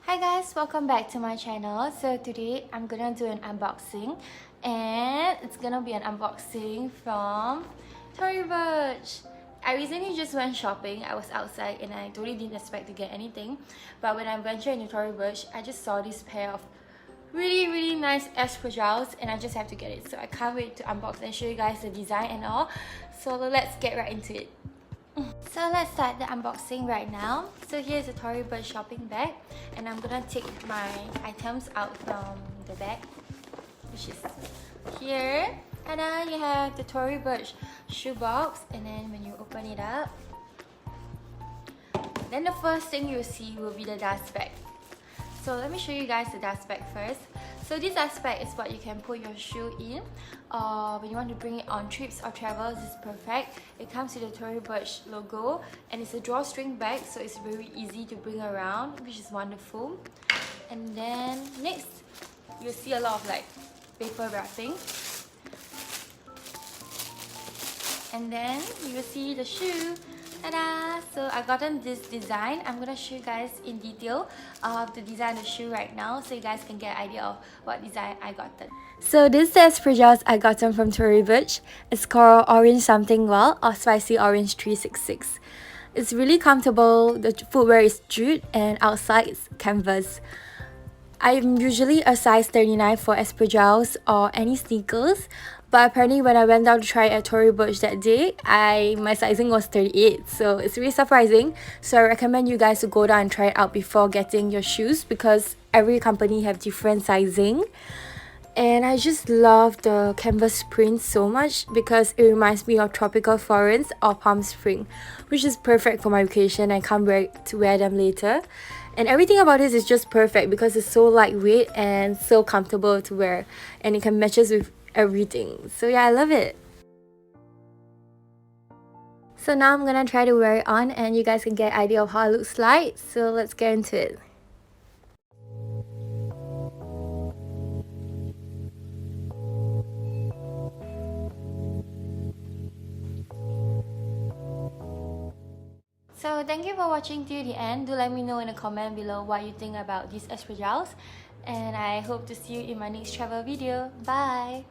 Hi guys, welcome back to my channel. So today I'm gonna do an unboxing, and it's gonna be an unboxing from Tory Burch. I recently just went shopping. I was outside and I totally didn't expect to get anything, but when I ventured into Tory Burch, I just saw this pair of really nice Espadrilles and I just have to get it. So I can't wait to unbox and show you guys the design and all. So let's get right into it. So let's start the unboxing right now. So here's a Tory Burch shopping bag, and I'm gonna take my items out from the bag, which is here. And then you have the Tory Burch shoebox, and then when you open it up, then the first thing you'll see will be the dust bag. So let me show you guys the dust bag first. So this dust bag is what you can put your shoe in, or when you want to bring it on trips or travels, it's perfect. It comes with the Tory Burch logo, and it's a drawstring bag, so it's very easy to bring around, which is wonderful. And then next, you'll see a lot of like paper wrapping. And then you will see the shoe. Ta-da! So I've gotten this design. I'm gonna show you guys in detail of the design of the shoe right now, so you guys can get an idea of what design I gotten. So this is the Espadrilles I gotten from Tory Burch. It's called Orange Something Well or Spicy Orange 366. It's really comfortable. The footwear is jute and outside is canvas. I'm usually a size 39 for Espadrilles or any sneakers, but apparently when I went down to try at Tory Burch that day, my sizing was 38, so it's really surprising. So I recommend you guys to go down and try it out before getting your shoes, because every company have different sizing. And I just love the canvas print so much because it reminds me of tropical forests or Palm Spring, which is perfect for my vacation. I can't wait to wear them later. And everything about this is just perfect because it's so lightweight and so comfortable to wear, and it can matches with everything. So yeah, I love it. So now I'm gonna try to wear it on and you guys can get an idea of how it looks like. So let's get into it. So thank you for watching till the end. Do let me know in the comment below what you think about these Espadrilles, and I hope to see you in my next travel video. Bye!